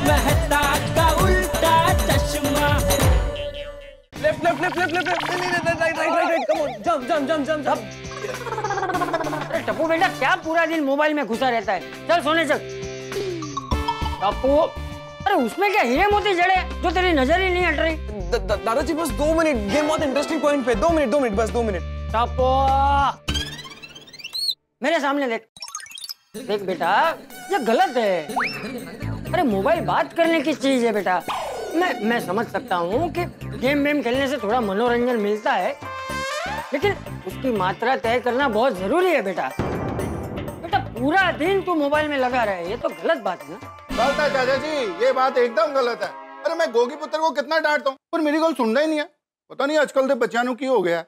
मेहता का उल्टा चश्मा। Left left left left left, नहीं right right right, come on, jump jump jump jump jump. अरे टप्पू बेटा क्या पूरा दिन मोबाइल में घुसा रहता है, चल सोने चल। टप्पू, अरे उसमें क्या हीरे मोती जड़े जो तेरी नजर ही नहीं हट रही। दादाजी बस 2 मिनट, गेम बहुत इंटरेस्टिंग पॉइंट पे, 2 मिनट बस 2 मिनट। टप्पू मेरे सामने देख, देख बेटा ये गलत है। अरे मोबाइल बात करने की चीज है बेटा। मैं समझ सकता हूँ कि गेम खेलने से थोड़ा मनोरंजन मिलता है, लेकिन उसकी मात्रा तय करना बहुत जरूरी है बेटा। बेटा पूरा दिन तू मोबाइल में लगा रहे, ये तो गलत बात है ना। गलत है चाचा जी, ये बात एकदम गलत है। अरे मैं गोगी पुत्र को कितना डांटता हूँ पर मेरी गल सुनना ही नहीं है। पता नहीं आजकल के बच्चों की हो गया।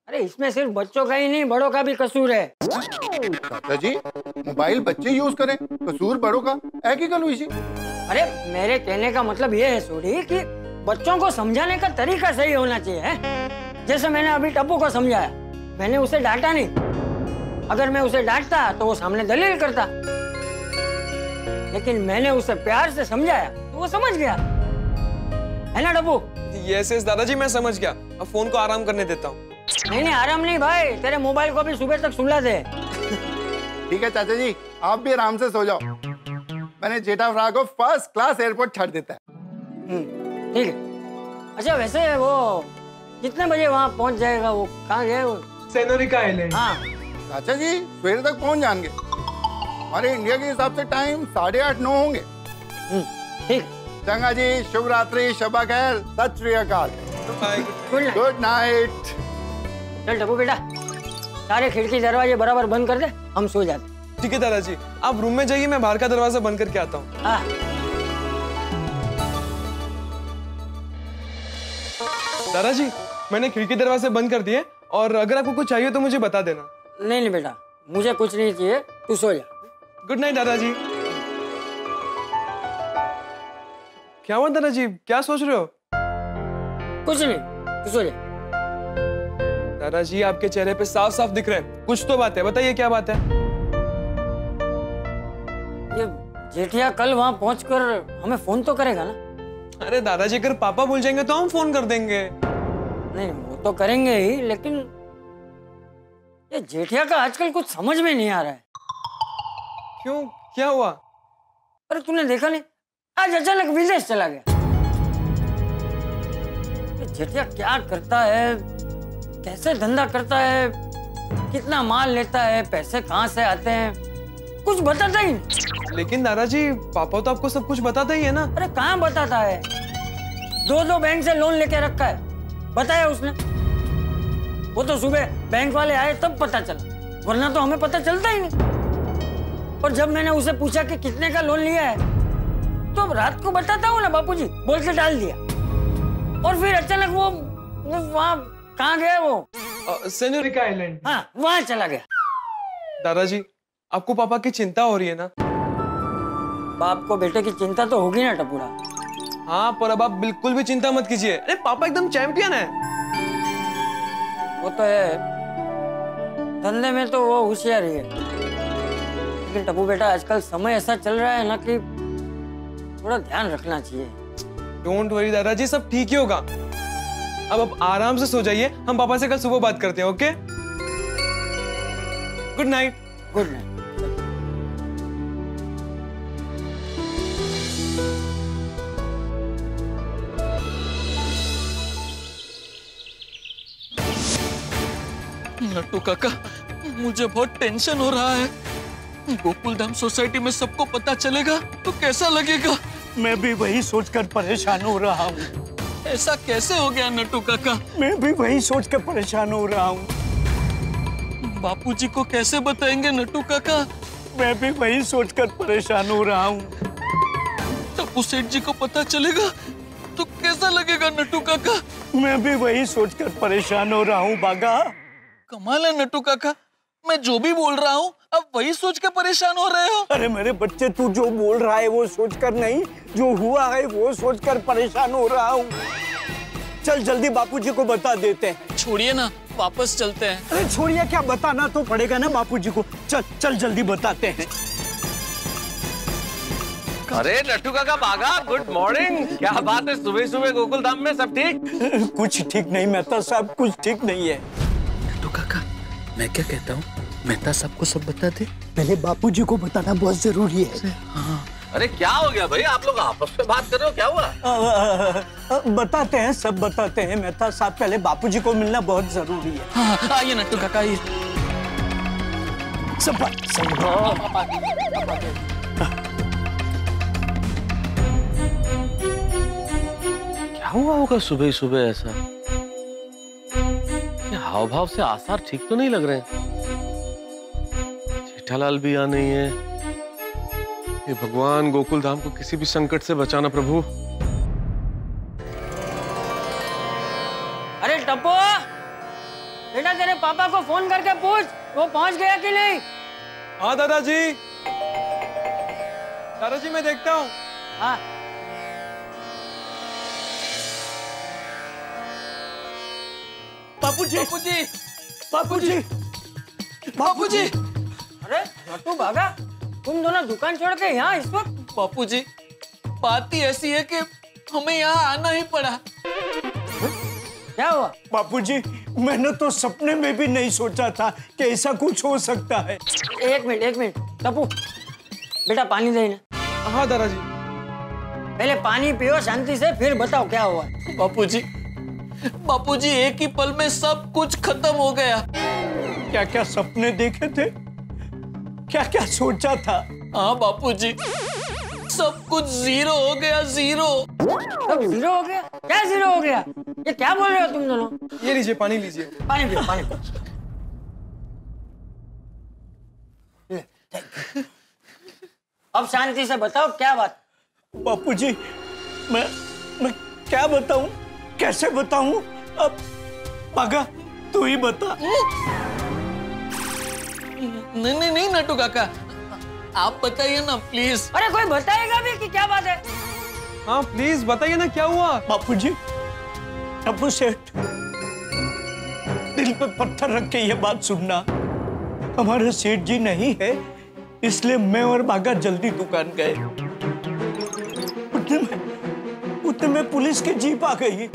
अरे इसमें सिर्फ बच्चों का ही नहीं बड़ों का भी कसूर है। चाचा जी मोबाइल बच्चे यूज करें, कसूर बड़ों का है कि गल हुई सी? अरे मेरे कहने का मतलब ये है सोडी कि बच्चों को समझाने का तरीका सही होना चाहिए है? जैसे मैंने अभी टप्पू को समझाया, मैंने उसे डांटा नहीं। अगर मैं उसे डांटता तो वो सामने दलील करता, लेकिन मैंने उसे प्यार से समझाया तो वो समझ गया, है ना टप्पू? यस दादाजी मैं समझ गया, अब फोन को आराम करने देता हूँ। नहीं आराम नहीं भाई, तेरे मोबाइल को भी सुबह तक सुला दे। ठीक है चाचा जी, आप भी आराम से सो जाओ। मैंने जेठा फ्रा को फर्स्ट क्लास एयरपोर्ट छाड़ देता है। ठीक है। अच्छा वैसे वो कितने बजे वहाँ पहुँच जाएगा? वो कहाँ गए वो? सेनोरिका आइलैंड। हाँ चाचा जी सवेरे तक पहुंच जाएंगे। हमारे इंडिया के हिसाब से टाइम 8:30-9 होंगे। ठीक। चंगा जी, शुभ रात्रि, शबा खैर, सत श्री अकाल। Good night. चल टप्पू बेटा सारे खिड़की दरवाजे बराबर बंद कर दे, हम सो जाते। ठीक है दादाजी, आप रूम में जाइए, मैं बाहर का दरवाजा बंद करके आता हूँ। हाँ। दादाजी मैंने खिड़की दरवाजे बंद कर दिए, और अगर आपको कुछ चाहिए तो मुझे बता देना। नहीं बेटा मुझे कुछ नहीं चाहिए, तू सो जा। गुड नाइट दादाजी। क्या हुआ दादाजी, क्या सोच रहे हो? कुछ नहीं, तू सो जा। दादाजी आपके चेहरे पे साफ साफ दिख रहा है, कुछ तो बात है, बताइए क्या बात है? ये जेठिया कल वहां पहुंचकर हमें फोन तो करेगा ना? अरे दादाजी अगर पापा भूल जाएंगे तो हम फोन कर देंगे। नहीं वो तो करेंगे ही, लेकिन ये जेठिया का आजकल कुछ समझ में नहीं आ रहा है। क्यों, क्या हुआ? अरे तूने देखा नहीं, आज अचानक विदेश चला गया। जेठिया क्या करता है, कैसे धंधा करता है, कितना माल लेता है, पैसे कहाँ से आते हैं, कुछ बताता ही नहीं। लेकिन दादाजी पापा तो आपको सब कुछ बताता ही है ना। अरे कहाँ बताता है, 2 बैंक से लोन लेके रखा है, बताया उसने। वो तो सुबह बैंक वाले आए तब पता चला, वरना तो हमें पता चलता ही नहीं। और जब मैंने उसे पूछा कि कितने का लोन लिया है, तो रात को बताता हूँ ना बापूजी, बोल के डाल दिया। और फिर अचानक वो वहाँ कहाँ गया वो? सेनोरिका आइलैंड। हाँ वहाँ चला गया। दादाजी आपको पापा की चिंता हो रही है ना? बाप को बेटे की चिंता तो होगी ना टपूरा। हाँ पर अब आप बिल्कुल भी चिंता मत कीजिए, अरे पापा एकदम चैंपियन है। वो तो है, धंधे में तो वो होशियार ही है, लेकिन टप्पू बेटा आजकल समय ऐसा चल रहा है ना कि थोड़ा ध्यान रखना चाहिए। डोंट वरी दादाजी, सब ठीक ही होगा। अब आप आराम से सो जाइए, हम पापा से कल सुबह बात करते हैं। Okay, good night. Good night. Nattu काका मुझे बहुत टेंशन हो रहा है। गोकुलधाम सोसाइटी में सबको पता चलेगा तो कैसा लगेगा? मैं भी वही सोचकर परेशान हो रहा हूँ। ऐसा कैसे हो गया नट्टू काका? मैं भी वही सोचकर परेशान हो रहा हूँ। बापूजी को कैसे बताएंगे नट्टू काका? मैं भी वही सोचकर परेशान हो रहा हूँ। टप्पू सेठ जी को पता चलेगा तो कैसा लगेगा नट्टू काका? मैं भी वही सोचकर परेशान हो रहा हूँ बागा। कमाल है नट्टू काका, मैं जो भी बोल रहा हूँ अब वही सोच के परेशान हो रहे हो। अरे मेरे बच्चे, तू जो बोल रहा है वो सोचकर नहीं, जो हुआ है वो सोचकर परेशान हो रहा हूँ। चल जल्दी बापूजी को बता देते हैं। छोड़िए ना, वापस चलते हैं। अरे छोड़िए क्या, बताना तो पड़ेगा ना बापूजी को। चल चल जल्दी बताते हैं। अरे नट्टू काका बागा, गुड मॉर्निंग। क्या बात है, सुबह सुबह गोकुल धाम में सब ठीक? कुछ ठीक नहीं मेहता साहब, कुछ ठीक नहीं है। नट्टू काका, मैं क्या कहता हूँ, मेहता साहब को सब बता दे। पहले बापूजी को बताना बहुत जरूरी है। हाँ। अरे क्या हो गया भाई, आप लोग आपस में बात कर रहे हो, क्या हुआ? बताते हैं, सब बताते हैं मेहता साहब। पहले बापूजी को मिलना बहुत जरूरी है। हाँ, आइए नट्टू काका, आइए। सब क्या हुआ होगा सुबह सुबह ऐसा? ये हाव भाव से आसार ठीक तो नहीं लग रहे हैं। जेठालाल भी यहाँ नहीं है। ये भगवान, गोकुल धाम को किसी भी संकट से बचाना प्रभु। अरे टप्पू, बेटा तेरे पापा को फोन करके पूछ वो पहुंच गया कि नहीं। हाँ दादाजी, दादाजी मैं देखता हूँ। हाँ। बापूजी, बापूजी, बापूजी, बापूजी। अरे नट्टू भागा, तुम दोनों दुकान छोड़ के यहाँ इस वक्त? बापूजी, बात ही ऐसी है कि हमें यहाँ आना ही पड़ा। क्या हुआ? बापूजी, मैंने तो सपने में भी नहीं सोचा था कि ऐसा कुछ हो सकता है। एक मिनट टप्पू, बेटा पानी दे ना। हाँ दादाजी। पहले पानी पियो शांति से, फिर बताओ क्या हुआ। बापूजी, एक ही पल में सब कुछ खत्म हो गया। क्या क्या सपने देखे थे, क्या क्या सोचा था। हाँ बापूजी, सब कुछ जीरो हो गया, जीरो। सब जीरो हो गया? क्या जीरो हो गया? ये क्या बोल रहे हो तुम दोनों? ये लीजिए, पानी लीजिए। पानी पियो, पानी पियो। अब शांति से बताओ क्या बात। बापूजी, मैं क्या बताऊं, कैसे बताऊं? अब पागा तू ही बता। नहीं नट्टू काका, आप बताइए ना प्लीज। अरे कोई बताएगा भी कि क्या बात है? हाँ प्लीज बताइए ना क्या हुआ। बापूजी, टप्पू सेठ, दिल पे पत्थर रख के ये बात सुनना। हमारे सेठ जी नहीं है, इसलिए मैं और बागा जल्दी दुकान गए। उतने में पुलिस की जीप आ गई।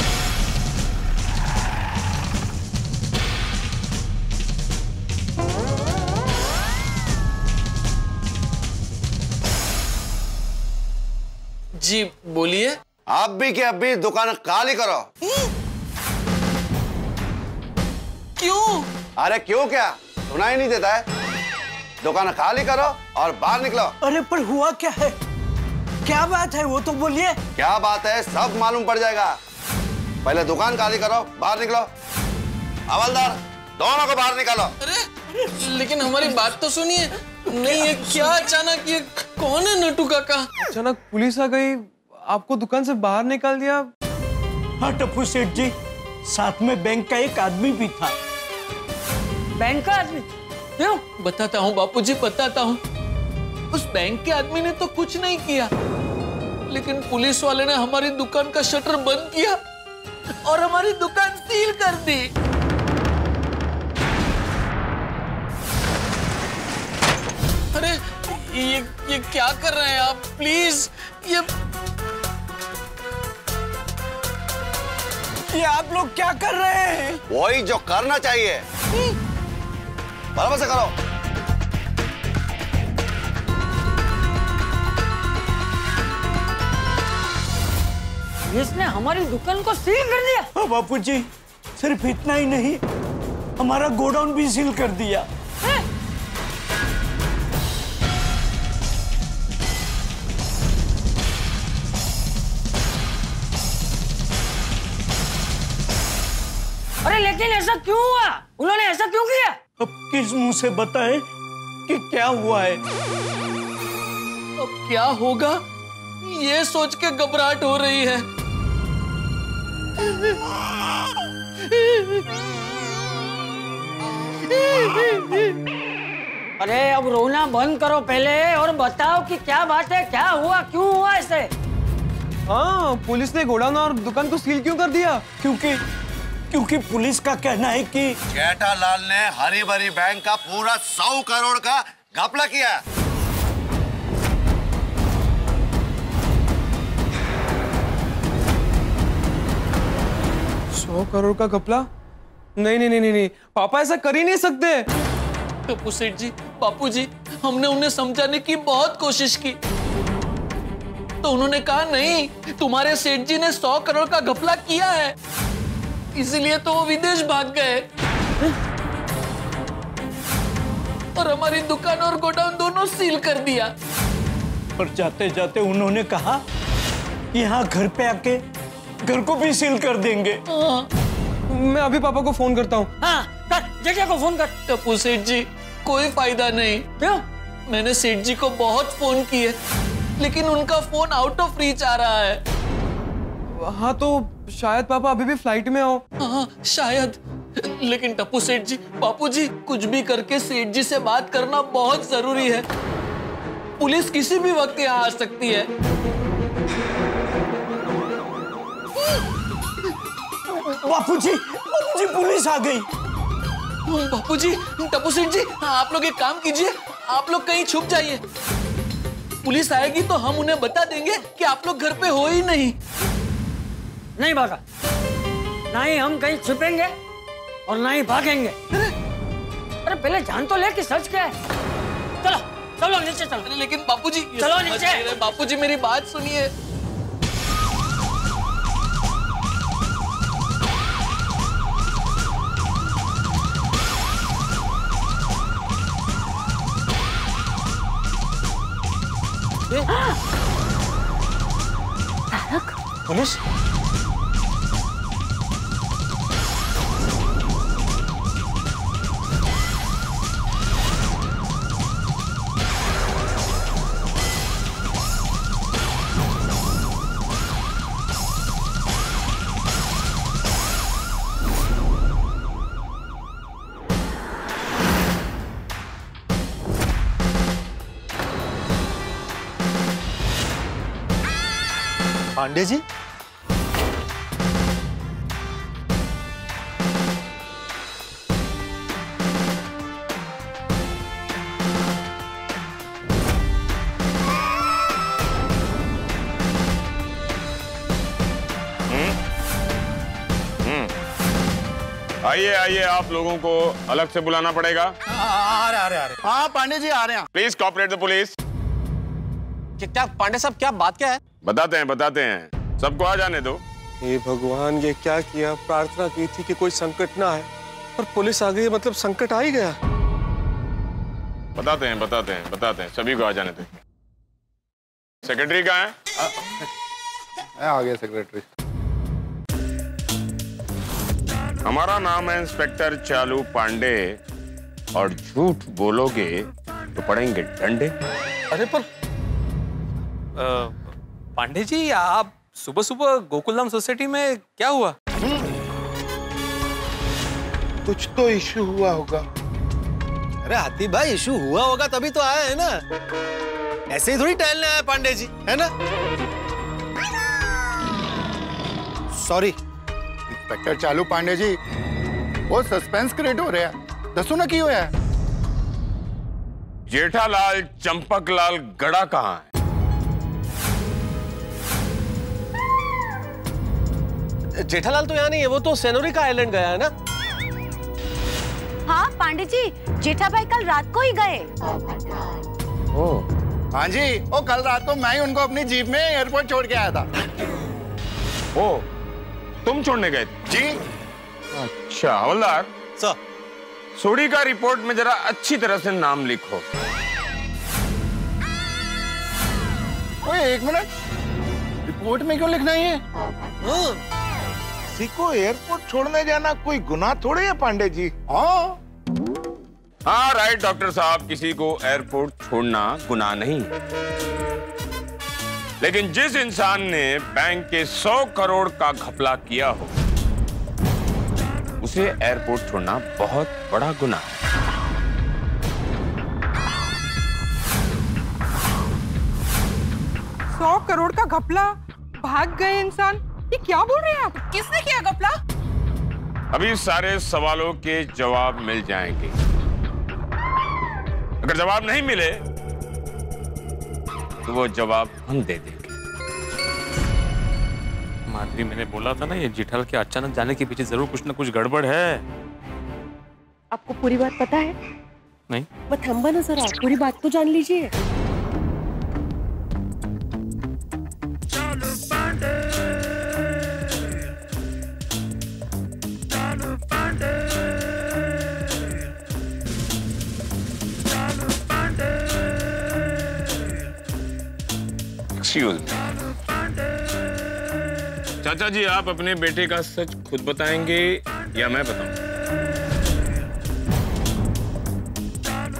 जी बोलिए। आप भी के अभी दुकान खाली करो। क्यों? अरे क्यों क्या, सुना ही नहीं देता है? दुकान खाली करो और बाहर निकलो। अरे पर हुआ क्या है, क्या बात है वो तो बोलिए। क्या बात है सब मालूम पड़ जाएगा, पहले दुकान खाली करो, बाहर निकलो। हवलदार, दोनों को बाहर निकालो। अरे लेकिन हमारी बात तो सुनिए। नहीं, ये क्या अचानक, ये कौन है नट्टू काका? अचानक पुलिस आ गई, आपको दुकान से बाहर निकाल दिया। हाँ टप्पू सेठ जी, साथ में बैंक का एक आदमी भी था। बैंक का आदमी? क्यों? बताता हूँ बापूजी, बताता हूँ। उस बैंक के आदमी ने तो कुछ नहीं किया, लेकिन पुलिस वाले ने हमारी दुकान का शटर बंद किया और हमारी दुकान सील कर दी। अरे ये क्या कर रहे हैं आप? प्लीज ये आप लोग क्या कर रहे हैं? वही जो करना चाहिए, बराबर से करो। इसने हमारी दुकान को सील कर दिया? हाँ बापूजी, सिर्फ इतना ही नहीं, हमारा गोडाउन भी सील कर दिया। अरे लेकिन ऐसा क्यों हुआ? उन्होंने ऐसा क्यों किया? अब किस मुंह से बताएं कि क्या हुआ है? अब क्या होगा ये सोच के घबराहट हो रही है। अरे अब रोना बंद करो पहले और बताओ कि क्या बात है, क्या हुआ, क्यों हुआ ऐसे? हाँ, पुलिस ने गोडाउन और दुकान को सील क्यों कर दिया? क्योंकि पुलिस का कहना है कि जेठालाल ने हरी भरी बैंक का पूरा 100 करोड़ का घपला किया। करोड़ का घपला? नहीं नहीं नहीं नहीं नहीं, पापा ऐसा कर ही नहीं सकते। टप्पू सेठ जी, बापू जी, हमने उन्हें समझाने की बहुत कोशिश की तो उन्होंने कहा नहीं, तुम्हारे सेठ जी ने 100 करोड़ का घपला किया है, इसीलिए तो वो विदेश भाग गए और हमारी दुकान और गोडाउन दोनों सील कर दिया। और जाते जाते उन्होंने कहा कि यहाँ घर पे आके घर को भी सील कर देंगे। मैं अभी पापा को फोन करता हूँ। हाँ, कर जेठा को फोन कर। टप्पू सेठ जी, कोई फायदा नहीं। क्यों? मैंने सेठ जी को बहुत फोन किए लेकिन उनका फोन आउट ऑफ रीच आ रहा है। हाँ तो शायद पापा अभी भी फ्लाइट में हो। हाँ शायद, लेकिन टप्पू सेठ जी, बापू जी, कुछ भी करके सेठ जी से बात करना बहुत जरूरी है। पुलिस किसी भी वक्त यहाँ आ सकती है। बापूजी पुलिस आ गई। बापू जी, टप्पू सेठ जी, आप लोग एक काम कीजिए, आप लोग कहीं छुप जाइए। पुलिस आएगी तो हम उन्हें बता देंगे कि आप लोग घर पे हो ही नहीं। नहीं भागा, ना ही हम कहीं छुपेंगे और ना ही भागेंगे। अरे पहले जान तो ले कि सच क्या है। चलो चलो नीचे चलो। लेकिन बापूजी, चलो नीचे। बापूजी मेरी बात सुनिए। पुलिस? पांडे जी, आइए आइए, आप लोगों को अलग से बुलाना पड़ेगा। आ रहे। हाँ पांडे जी आ रहे हैं। Please cooperate the police. क्या पांडे साहब, क्या बात क्या है? बताते हैं, सबको आ जाने दो। हे भगवान, ये क्या किया? प्रार्थना की थी कि कोई संकट ना आए और पुलिस आ गई, मतलब संकट आ ही गया। बताते हैं, सभी को आ जाने दो। सेक्रेटरी कहाँ है? आ गया सेक्रेटरी। हमारा नाम है इंस्पेक्टर चालू पांडे और झूठ बोलोगे तो पड़ेंगे डंडे। अरे पर पांडे जी, आप सुबह सुबह गोकुलधाम सोसाइटी में क्या हुआ? कुछ तो इशू हुआ होगा। अरे हाथी भाई, इशू हुआ होगा तभी तो आया है ना, ऐसे ही थोड़ी टहलने आया पांडे जी, है ना? सॉरी इंस्पेक्टर चालू पांडे जी, वो सस्पेंस क्रिएट हो रहा है, दसो ना की होया है। जेठालाल चंपकलाल गड़ा कहाँ है? जेठालाल तो यहाँ नहीं है, वो तो सेनोरिका आइलैंड गया है ना। हाँ पांडे जी, जेठा भाई कल रात को ही गए। हाँ जी, वो कल रात को मैं ही उनको अपनी जीप में एयरपोर्ट छोड़ के आया था। ओ, तुम छोड़ने गए जी? अच्छा हवलदार, सर, सोडी का रिपोर्ट में जरा अच्छी तरह से नाम लिखो। ओए एक मिनट, रिपोर्ट में क्यों लिखना है ये? किसी को एयरपोर्ट छोड़ने जाना कोई गुनाह थोड़ी है पांडे जी। हाँ राइट डॉक्टर साहब, किसी को एयरपोर्ट छोड़ना गुनाह नहीं, लेकिन जिस इंसान ने बैंक के 100 करोड़ का घपला किया हो उसे एयरपोर्ट छोड़ना बहुत बड़ा गुनाह है। 100 करोड़ का घपला, भाग गए इंसान, ये क्या बोल रहे हैं आप? किसने किया घपला? अभी सारे सवालों के जवाब मिल जाएंगे। अगर जवाब नहीं मिले तो वो जवाब हम दे देंगे। माधवी, मैंने बोला था ना ये जेठालाल के अचानक जाने के पीछे जरूर कुछ ना कुछ गड़बड़ है। आपको पूरी बात पता है? नहीं। मत थंबा ना जरा, पूरी बात तो जान लीजिए। Excuse me. चाचा जी, आप अपने बेटे का सच खुद बताएंगे या मैं बताऊं?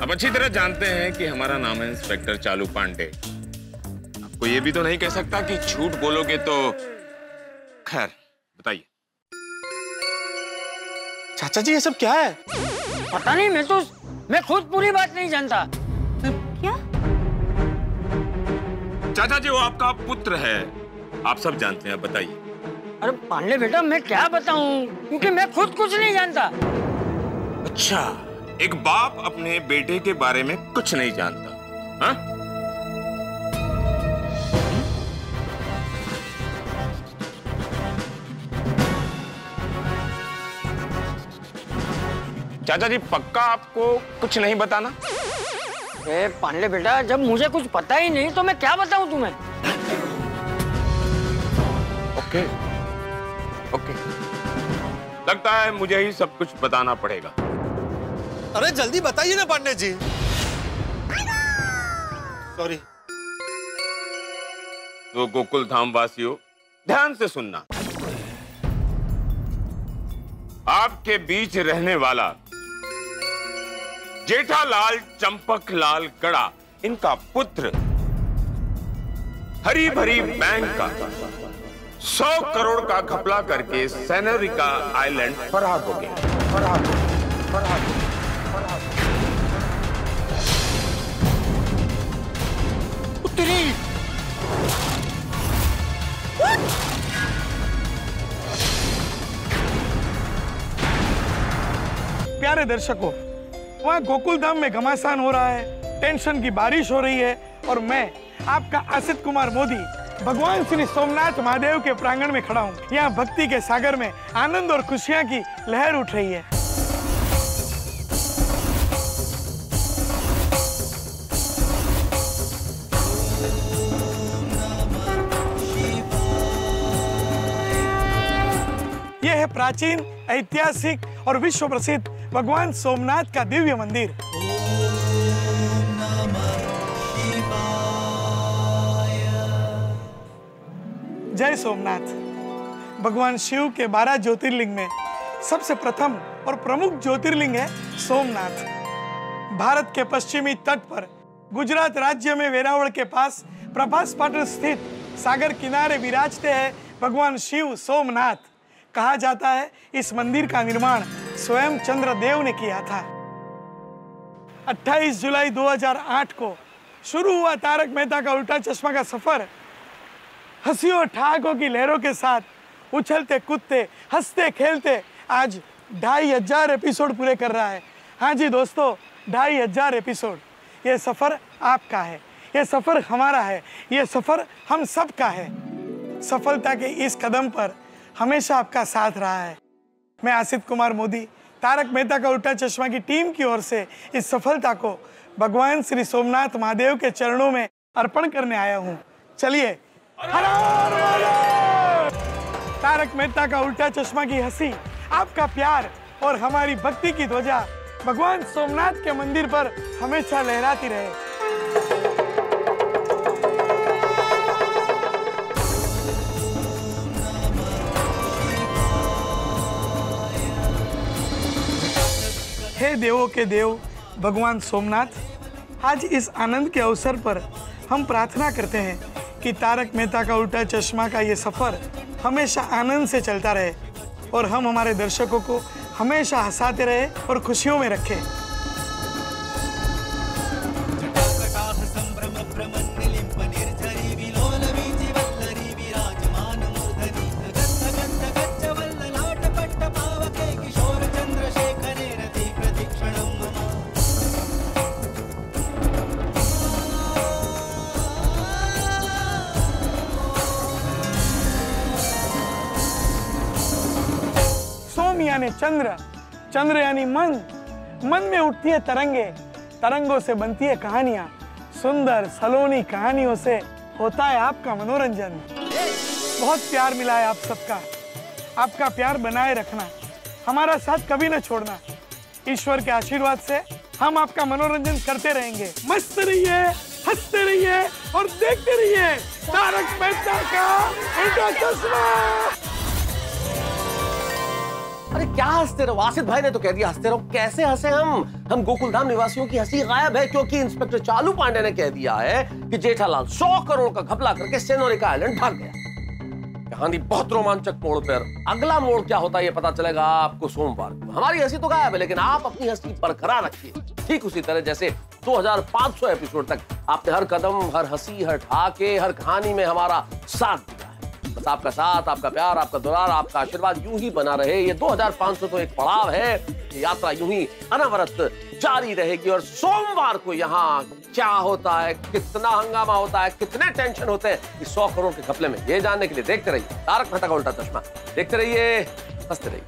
आप अच्छी तरह जानते हैं कि हमारा नाम है इंस्पेक्टर चालू पांडे। आपको ये भी तो नहीं कह सकता कि झूठ बोलोगे तो। खैर बताइए। चाचा जी ये सब क्या है? पता नहीं, मैं खुद पूरी बात नहीं जानता। क्या? चाचा जी वो आपका पुत्र है, आप सब जानते हैं, बताइए। अरे पांडे बेटा, मैं क्या बताऊं, क्योंकि मैं खुद कुछ नहीं जानता। अच्छा, एक बाप अपने बेटे के बारे में कुछ नहीं जानता, हाँ? चाचा जी पक्का आपको कुछ नहीं बताना? पांडे बेटा, जब मुझे कुछ पता ही नहीं तो मैं क्या बताऊं तुम्हें? Okay, okay. लगता है मुझे ही सब कुछ बताना पड़ेगा। अरे जल्दी बताइए ना पांडे जी। सॉरी। तो गोकुल धाम वासियों, ध्यान से सुनना। आपके बीच रहने वाला जेठालाल चंपकलाल गड़ा, इनका पुत्र हरी भरी बैंक का 100 करोड़ का घपला करके सेनोरिका आइलैंड फरार हो गया। उत्तरी। प्यारे दर्शकों, वहाँ गोकुल धाम में घमासान हो रहा है, टेंशन की बारिश हो रही है और मैं आपका आसित कुमार मोदी भगवान श्री सोमनाथ महादेव के प्रांगण में खड़ा हूँ। यहाँ भक्ति के सागर में आनंद और खुशियाँ की लहर उठ रही है। यह है प्राचीन, ऐतिहासिक और विश्व प्रसिद्ध भगवान सोमनाथ का दिव्य मंदिर। जय सोमनाथ। भगवान शिव के 12 ज्योतिर्लिंग में सबसे प्रथम और प्रमुख ज्योतिर्लिंग है सोमनाथ। भारत के पश्चिमी तट पर गुजरात राज्य में वेरावल के पास प्रभास पाटन स्थित सागर किनारे विराजते हैं भगवान शिव सोमनाथ। कहा जाता है इस मंदिर का निर्माण स्वयं चंद्रदेव ने किया था। 28 जुलाई 2008 को शुरू हुआ तारक मेहता का उल्टा चश्मा का सफर हंसी और ठहाकों की लहरों के साथ उछलते कूदते हंसते खेलते आज 2500 एपिसोड पूरे कर रहा है। हाँ जी दोस्तों, 2500 एपिसोड। ये सफर आपका है, ये सफर हमारा है, ये सफर हम सब का है। सफलता के इस कदम पर हमेशा आपका साथ रहा है। मैं आसित कुमार मोदी तारक मेहता का उल्टा चश्मा की टीम की ओर से इस सफलता को भगवान श्री सोमनाथ महादेव के चरणों में अर्पण करने आया हूँ। चलिए, तारक मेहता का उल्टा चश्मा की हंसी, आपका प्यार और हमारी भक्ति की ध्वजा भगवान सोमनाथ के मंदिर पर हमेशा लहराती रहे। हे देवों के देव भगवान सोमनाथ, आज इस आनंद के अवसर पर हम प्रार्थना करते हैं कि तारक मेहता का उल्टा चश्मा का ये सफर हमेशा आनंद से चलता रहे और हम हमारे दर्शकों को हमेशा हंसाते रहे और खुशियों में रखें। यानी चंद्र, चंद्र यानी मन, मन में उठती है तरंगे, तरंगों से बनती है कहानियां, सुंदर सलोनी कहानियों से होता है आपका मनोरंजन। बहुत प्यार मिला है आप सबका, आपका प्यार बनाए रखना, हमारा साथ कभी न छोड़ना। ईश्वर के आशीर्वाद से हम आपका मनोरंजन करते रहेंगे। मस्त रहिए, हंसते रहिए और देखते रहिए तारक मेहता का उल्टा चश्मा। अरे क्या हंसते रहो, आसिफ भाई ने तो कह दिया हंसते रहो। कैसे हंसे हम गोकुलधाम निवासियों की हंसी गायब है, क्योंकि इंस्पेक्टर चालू पांडे ने कह दिया है कि जेठालाल 100 करोड़ का घपला करके सेनोरिका आइलैंड भाग गया। कहानी बहुत रोमांचक मोड़ पर, अगला मोड़ क्या होता है ये पता चलेगा आपको सोमवार को। हमारी हंसी तो गायब है, लेकिन आप अपनी हंसी बरकरार रखिए, ठीक उसी तरह जैसे 2500 एपिसोड तक आपने हर कदम, हर हंसी, हर ठाके, हर कहानी में हमारा साथ दिया है। बस आपका साथ, आपका प्यार, आपका दुलार, आपका आशीर्वाद यूं ही बना रहे। ये 2500 तो एक पड़ाव है, ये यात्रा यूं ही अनवरत जारी रहेगी। और सोमवार को यहाँ क्या होता है, कितना हंगामा होता है, कितने टेंशन होते हैं इस 100 करोड़ के घपले में, ये जानने के लिए देखते रहिए तारक मेहता का उल्टा चश्मा। देखते रहिए, हंसते रहिए।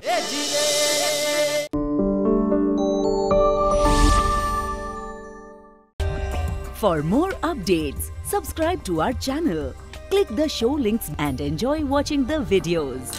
For more updates, subscribe to our channel, click the show links and enjoy watching the videos.